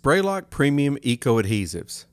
Spraylock Premium Eco Adhesives.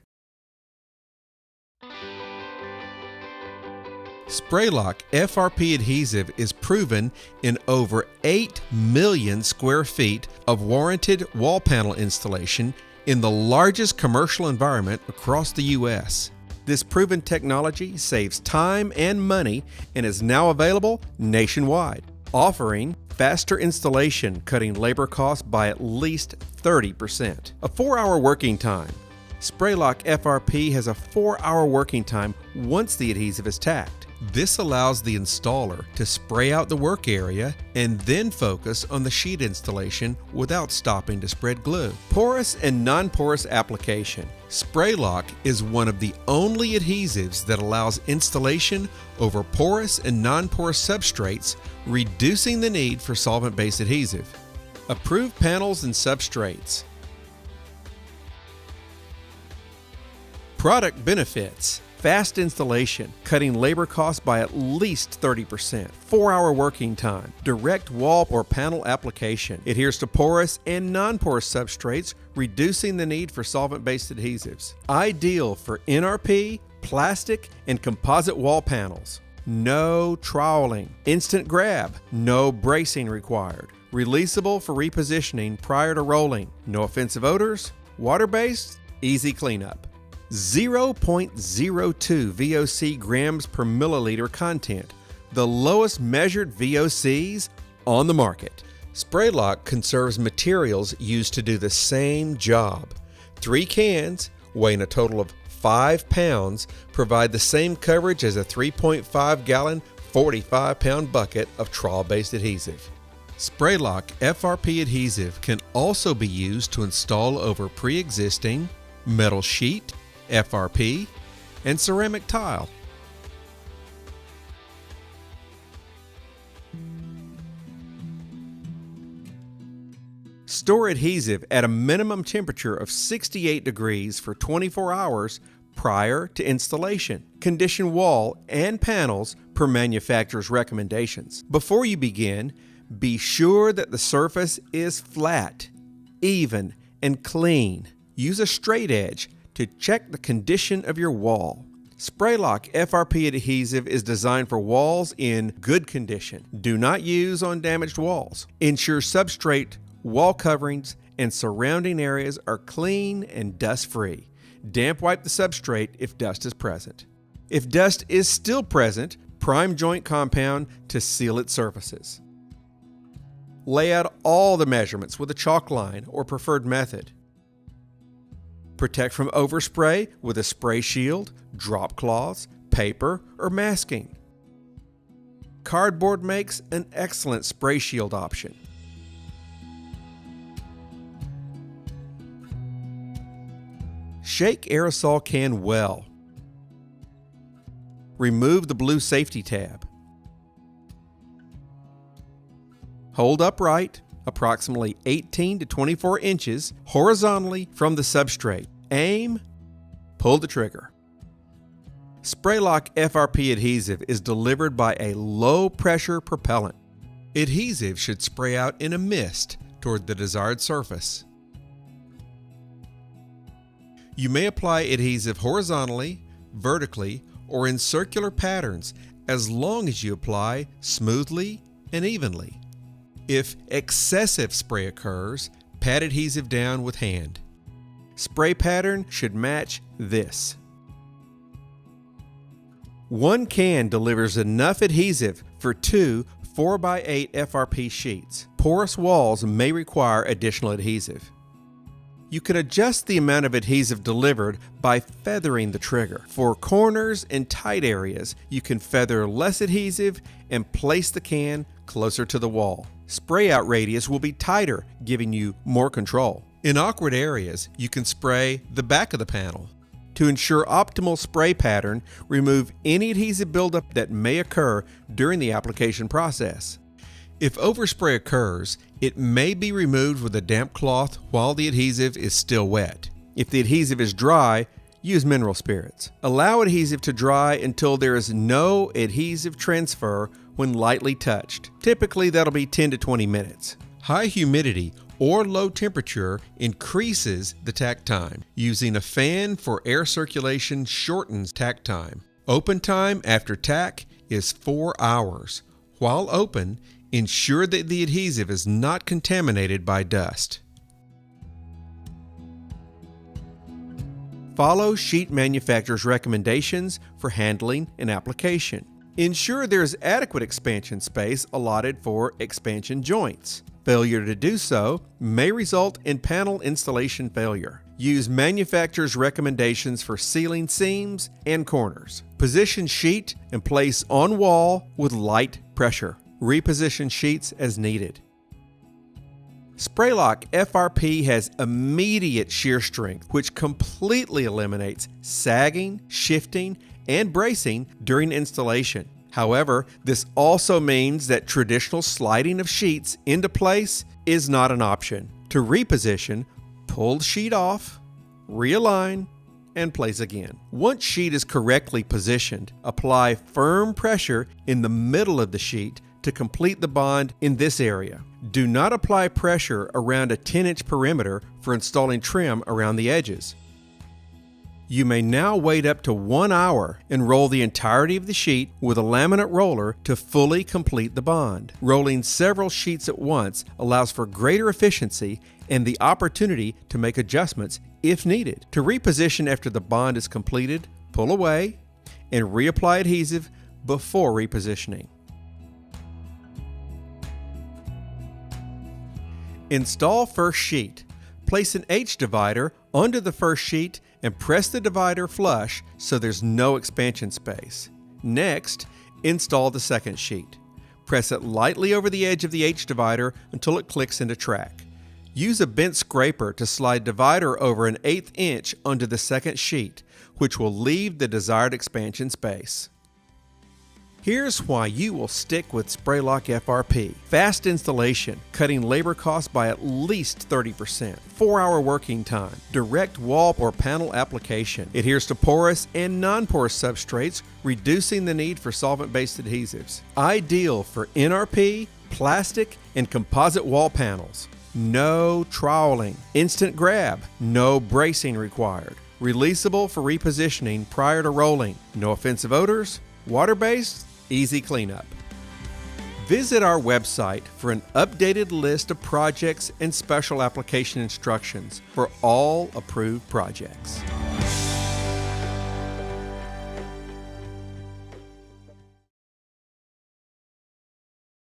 Spraylock FRP adhesive is proven in over 8 million square feet of warranted wall panel installation in the largest commercial environment across the U.S. This proven technology saves time and money and is now available nationwide, offering faster installation, cutting labor costs by at least 30%. A 4-hour working time. Spraylock FRP has a 4-hour working time once the adhesive is tacked. This allows the installer to spray out the work area and then focus on the sheet installation without stopping to spread glue. Porous and non-porous application. Spraylock is one of the only adhesives that allows installation over porous and non-porous substrates, reducing the need for solvent-based adhesive. Approved panels and substrates. Product benefits. Fast installation, cutting labor costs by at least 30%. 4-hour working time. Direct wall or panel application. Adheres to porous and non-porous substrates, reducing the need for solvent-based adhesives. Ideal for NRP, plastic, and composite wall panels. No troweling. Instant grab. No bracing required. Releasable for repositioning prior to rolling. No offensive odors. Water-based. Easy cleanup. 0.02 VOC grams per milliliter content, the lowest measured VOCs on the market. Spraylock conserves materials used to do the same job. 3 cans, weighing a total of 5 pounds, provide the same coverage as a 3.5 gallon, 45 pound bucket of trowel-based adhesive. Spraylock FRP adhesive can also be used to install over pre-existing metal sheet, FRP, and ceramic tile. Store adhesive at a minimum temperature of 68 degrees for 24 hours prior to installation. Condition wall and panels per manufacturer's recommendations. Before you begin, be sure that the surface is flat, even, and clean. Use a straight edge to check the condition of your wall. Spraylock FRP adhesive is designed for walls in good condition. Do not use on damaged walls. Ensure substrate, wall coverings, and surrounding areas are clean and dust-free. Damp wipe the substrate if dust is present. If dust is still present, prime joint compound to seal its surfaces. Lay out all the measurements with a chalk line or preferred method. Protect from overspray with a spray shield, drop cloths, paper, or masking. Cardboard makes an excellent spray shield option. Shake aerosol can well. Remove the blue safety tab. Hold upright, approximately 18 to 24 inches horizontally from the substrate. Aim, pull the trigger. Spraylock FRP adhesive is delivered by a low-pressure propellant. Adhesive should spray out in a mist toward the desired surface. You may apply adhesive horizontally, vertically, or in circular patterns as long as you apply smoothly and evenly. If excessive spray occurs, pat adhesive down with hand. Spray pattern should match this. 1 can delivers enough adhesive for 2 4x8 FRP sheets. Porous walls may require additional adhesive. You can adjust the amount of adhesive delivered by feathering the trigger. For corners and tight areas, you can feather less adhesive and place the can closer to the wall. Spray out radius will be tighter, giving you more control. In awkward areas, you can spray the back of the panel. To ensure optimal spray pattern, remove any adhesive buildup that may occur during the application process. If overspray occurs, it may be removed with a damp cloth while the adhesive is still wet. If the adhesive is dry, use mineral spirits. Allow adhesive to dry until there is no adhesive transfer when lightly touched. Typically, that'll be 10 to 20 minutes. High humidity or low temperature increases the tack time. Using a fan for air circulation shortens tack time. Open time after tack is 4 hours. While open, ensure that the adhesive is not contaminated by dust. Follow sheet manufacturer's recommendations for handling and application. Ensure there is adequate expansion space allotted for expansion joints. Failure to do so may result in panel installation failure. Use manufacturer's recommendations for sealing seams and corners. Position sheet and place on wall with light pressure. Reposition sheets as needed. Spraylock FRP has immediate shear strength, which completely eliminates sagging, shifting, and bracing during installation. However, this also means that traditional sliding of sheets into place is not an option. To reposition, pull the sheet off, realign, and place again. Once sheet is correctly positioned, apply firm pressure in the middle of the sheet to complete the bond in this area. Do not apply pressure around a 10-inch perimeter for installing trim around the edges. You may now wait up to 1 hour and roll the entirety of the sheet with a laminate roller to fully complete the bond. Rolling several sheets at once allows for greater efficiency and the opportunity to make adjustments if needed. To reposition after the bond is completed, pull away and reapply adhesive before repositioning. Install first sheet. Place an H divider onto the first sheet and press the divider flush so there's no expansion space. Next, install the second sheet. Press it lightly over the edge of the H divider until it clicks into track. Use a bent scraper to slide divider over an 1/8 inch onto the second sheet, which will leave the desired expansion space. Here's why you will stick with Spraylock FRP. Fast installation, cutting labor costs by at least 30%. 4-hour working time. Direct wall or panel application. Adheres to porous and non-porous substrates, reducing the need for solvent-based adhesives. Ideal for NRP, plastic, and composite wall panels. No troweling. Instant grab. No bracing required. Releasable for repositioning prior to rolling. No offensive odors. Water-based. Easy cleanup. Visit our website for an updated list of projects and special application instructions for all approved projects.